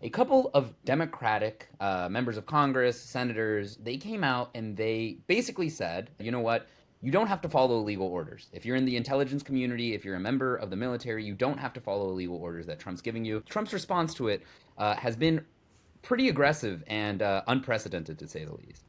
a couple of Democratic members of Congress, senators, they came out and they basically said, you know what? You don't have to follow illegal orders. If you're in the intelligence community, if you're a member of the military, you don't have to follow illegal orders that Trump's giving you. Trump's response to it has been pretty aggressive and unprecedented, to say the least.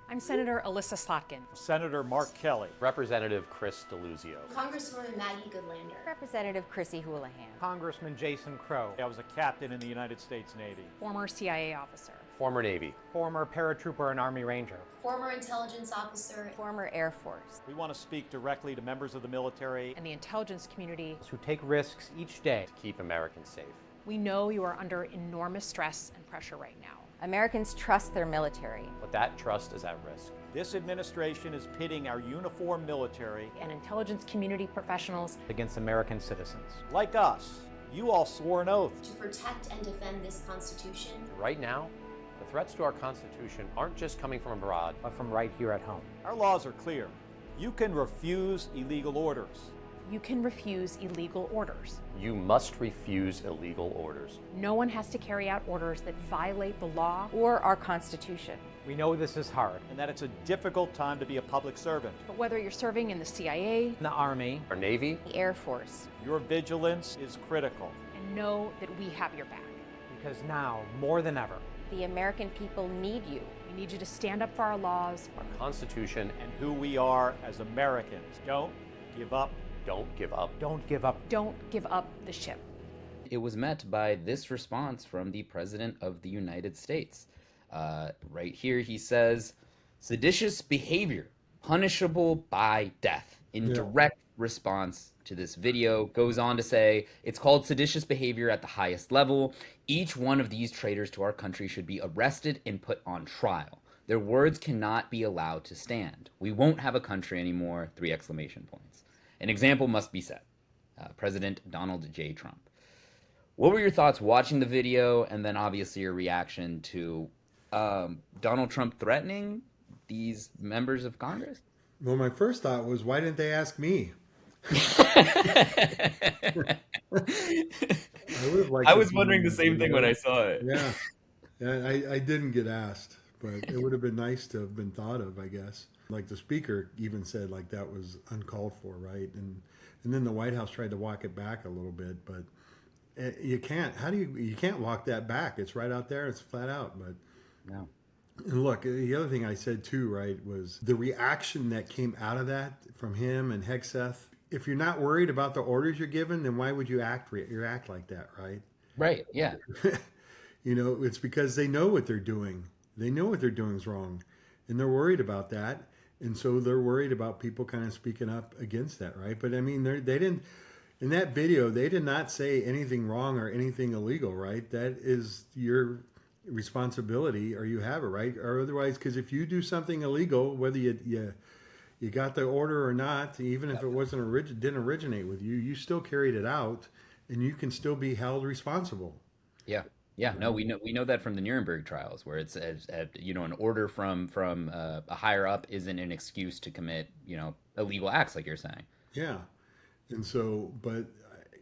I'm Senator Alyssa Slotkin. Senator Mark Kelly. Representative Chris DeLuzio. Congresswoman Maggie Goodlander. Representative Chrissy Houlihan. Congressman Jason Crow. I was a captain in the United States Navy. Former CIA officer. Former Navy. Former paratrooper and Army Ranger. Former intelligence officer. Former Air Force. We want to speak directly to members of the military And the intelligence community. Who take risks each day. To keep Americans safe. We know you are under enormous stress and pressure right now. Americans trust their military. But that trust is at risk. This administration is pitting our uniformed military And intelligence community professionals Against American citizens. like us. You all swore an oath. To protect and defend this Constitution. Right now, the threats to our Constitution aren't just coming from abroad. But from right here at home. Our laws are clear. You can refuse illegal orders. You can refuse illegal orders. You must refuse illegal orders. No one has to carry out orders that violate the law. Or our Constitution. We know this is hard. And that it's a difficult time to be a public servant. But whether you're serving in the CIA, In the Army. Our Navy, The Air Force. Your vigilance is critical. and know that we have your back. Because now, more than ever, The American people need you. We need you to stand up for our laws. our Constitution, And who we are as Americans. Don't give up. don't give up. don't give up. Don't give up the ship. It was met by this response from the President of the United States. Right here, he says, seditious behavior, punishable by death. In direct response to this video, goes on to say, it's called seditious behavior at the highest level. Each one of these traitors to our country should be arrested and put on trial. Their words cannot be allowed to stand. We won't have a country anymore, 3 exclamation points. An example must be set. President Donald J. Trump. What were your thoughts watching the video, and then obviously your reaction to Donald Trump threatening these members of Congress? Well, my first thought was, why didn't they ask me? I was wondering the same thing when I saw it. Yeah, I didn't get asked, but it would have been nice to have been thought of, I guess. Like the speaker even said, like that was uncalled for, right? And then the White House tried to walk it back a little bit, but you can't. You can't walk that back? It's right out there. It's flat out. But No. and look, the other thing I said too, right, was the reaction that came out of that from him and Hegseth. If you're not worried about the orders you're given, then why would you act like that, right? Right, yeah. It's because they know what they're doing. They know what they're doing is wrong, and they're worried about that. And so they're worried about people kind of speaking up against that, right? But I mean, they didn't, in that video, they did not say anything wrong or anything illegal, right? That is your responsibility, or you have it, right? Or otherwise, because if you do something illegal, whether you got the order or not, even if it didn't originate with you, you still carried it out, and you can still be held responsible. Yeah. Yeah, no, we know that from the Nuremberg trials, where it's an order from a higher up isn't an excuse to commit illegal acts, like you're saying. Yeah, and so, but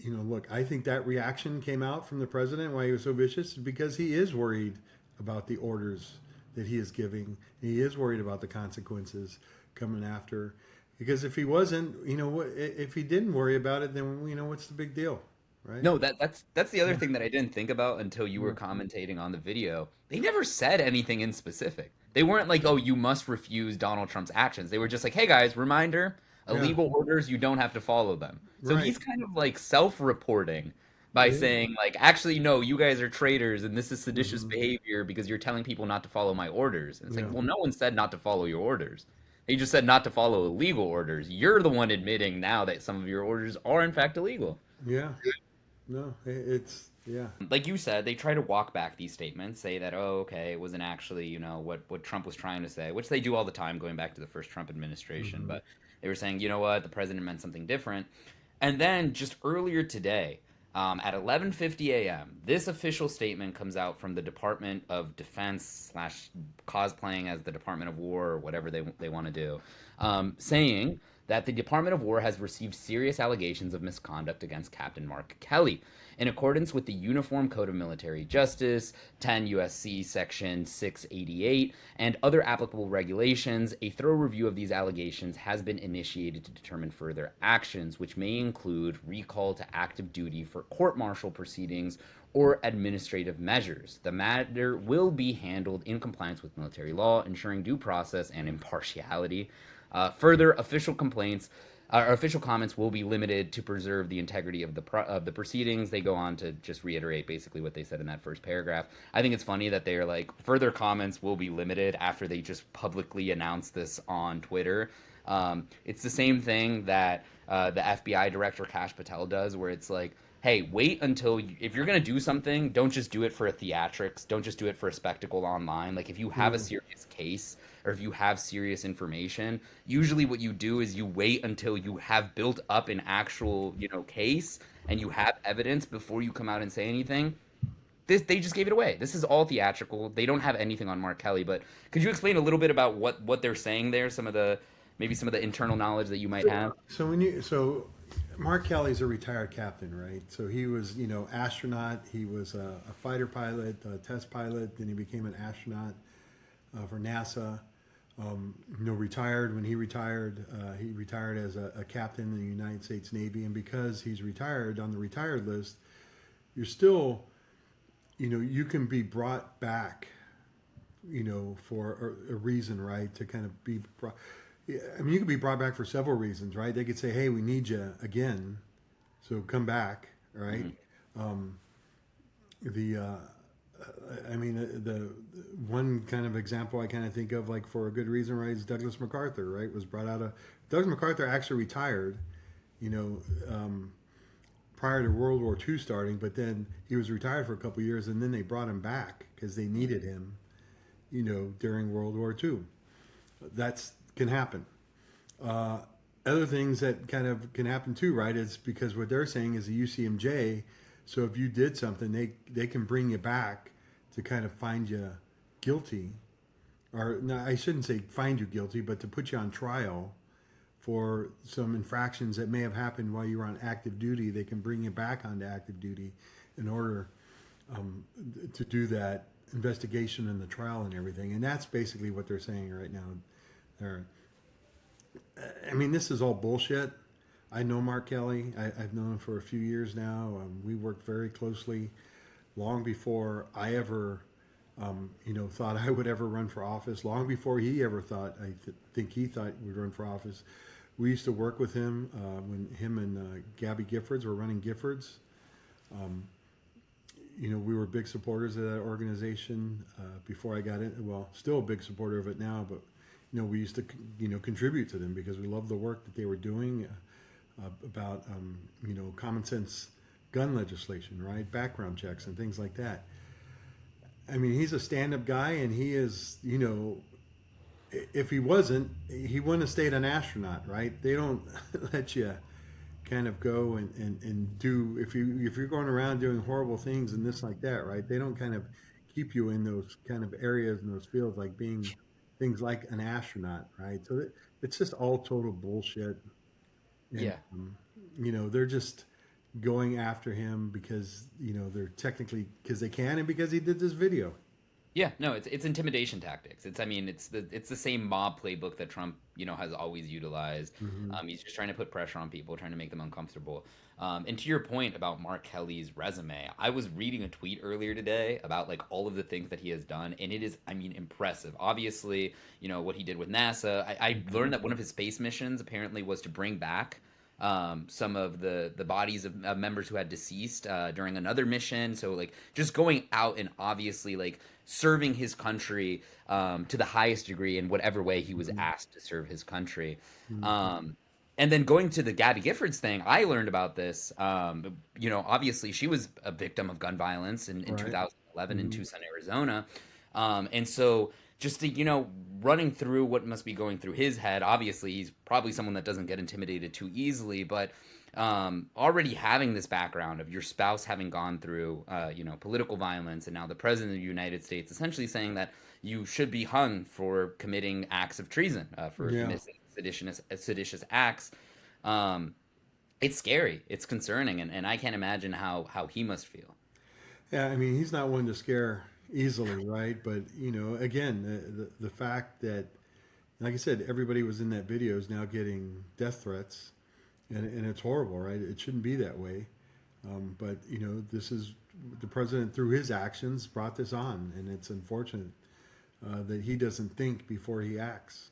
look, I think that reaction came out from the president why he was so vicious because he is worried about the orders that he is giving. He is worried about the consequences coming after. Because if he wasn't, if he didn't worry about it, then what's the big deal? Right? No, that's the other thing that I didn't think about until you were commentating on the video. They never said anything in specific. They weren't like, oh, you must refuse Donald Trump's actions. They were just like, hey guys, reminder, illegal orders, you don't have to follow them. So Right. he's kind of like self-reporting by saying like, actually, no, you guys are traitors and this is seditious behavior because you're telling people not to follow my orders. And it's like, well, no one said not to follow your orders. He just said not to follow illegal orders. You're the one admitting now that some of your orders are in fact illegal. Yeah. No, it's Like you said, they try to walk back these statements, say that, oh, okay, it wasn't actually, what Trump was trying to say, which they do all the time going back to the first Trump administration. But they were saying, you know what, the president meant something different. And then just earlier today, at 11:50 a.m., this official statement comes out from the Department of Defense / cosplaying as the Department of War or whatever they want to do, saying that the Department of War has received serious allegations of misconduct against Captain Mark Kelly. In accordance with the Uniform Code of Military Justice, 10 U.S.C. Section 688, and other applicable regulations, a thorough review of these allegations has been initiated to determine further actions, which may include recall to active duty for court-martial proceedings or administrative measures. The matter will be handled in compliance with military law, ensuring due process and impartiality. Further, official comments will be limited to preserve the integrity of the proceedings. They go on to just reiterate basically what they said in that first paragraph. I think it's funny that they're like, further comments will be limited after they just publicly announced this on Twitter. It's the same thing that the FBI director Kash Patel does, where it's like, hey, wait until if you're going to do something, don't just do it for a theatrics. Don't just do it for a spectacle online. Like if you have a serious case or if you have serious information, usually what you do is you wait until you have built up an actual, case and you have evidence before you come out and say anything. They just gave it away. This is all theatrical. They don't have anything on Mark Kelly, but could you explain a little bit about what they're saying there? Maybe some of the internal knowledge that you might have. So Mark Kelly's a retired captain, right? So he was, astronaut. He was a fighter pilot, a test pilot. Then he became an astronaut for NASA. Retired. When he retired as a captain in the United States Navy. And because he's retired on the retired list, you're still, you can be brought back, for a reason, right? To kind of be brought. I mean, you could be brought back for several reasons, right? They could say, "Hey, we need you again, so come back," right? The one kind of example I kind of think of, like for a good reason, right, is Douglas MacArthur, right? Was brought out of Douglas MacArthur actually retired, prior to World War II starting, but then he was retired for a couple of years, and then they brought him back because they needed him, during World War II. That's can happen. Other things that kind of can happen too, right? Is because what they're saying is the UCMJ. So if you did something, they can bring you back to kind of find you guilty, or no, I shouldn't say find you guilty, but to put you on trial for some infractions that may have happened while you were on active duty. They can bring you back onto active duty in order to do that investigation and the trial and everything. And that's basically what they're saying right now. This is all bullshit. I know Mark Kelly. I've known him for a few years now. We worked very closely long before I ever, thought I would ever run for office. Long before he ever thought, think he thought he would run for office. We used to work with him when him and Gabby Giffords were running Giffords. We were big supporters of that organization before I got in. Well, still a big supporter of it now, but we used to, contribute to them because we loved the work that they were doing about, common sense gun legislation, right? Background checks and things like that. I mean, he's a stand-up guy, and he is, if he wasn't, he wouldn't have stayed an astronaut, right? They don't let you kind of go and do, if you're going around doing horrible things and this like that, right? They don't kind of keep you in those kind of areas and those fields like being things like an astronaut, right? So it's just all total bullshit. And, they're just going after him because, they're technically, because they can and because he did this video. Yeah, no, it's intimidation tactics. It's the same mob playbook that Trump, has always utilized. He's just trying to put pressure on people, trying to make them uncomfortable. And to your point about Mark Kelly's resume, I was reading a tweet earlier today about like all of the things that he has done, and it is, impressive. Obviously, what he did with NASA. I learned that one of his space missions apparently was to bring back some of the bodies of members who had deceased during another mission. So like just going out and obviously like serving his country to the highest degree in whatever way he was asked to serve his country. And then going to the Gabby Giffords thing, I learned about this. Obviously she was a victim of gun violence in 2011 in Tucson, Arizona. And so just to, running through what must be going through his head, obviously he's probably someone that doesn't get intimidated too easily, but already having this background of your spouse having gone through, political violence, and now the president of the United States essentially saying that you should be hung for committing acts of treason, for committing seditious acts. It's scary. It's concerning, and I can't imagine how he must feel. Yeah, I mean, he's not one to scare easily, right? But again, the fact that, like I said, everybody was in that video is now getting death threats, and it's horrible, right? It shouldn't be that way. But this is the president through his actions brought this on, and it's unfortunate that he doesn't think before he acts.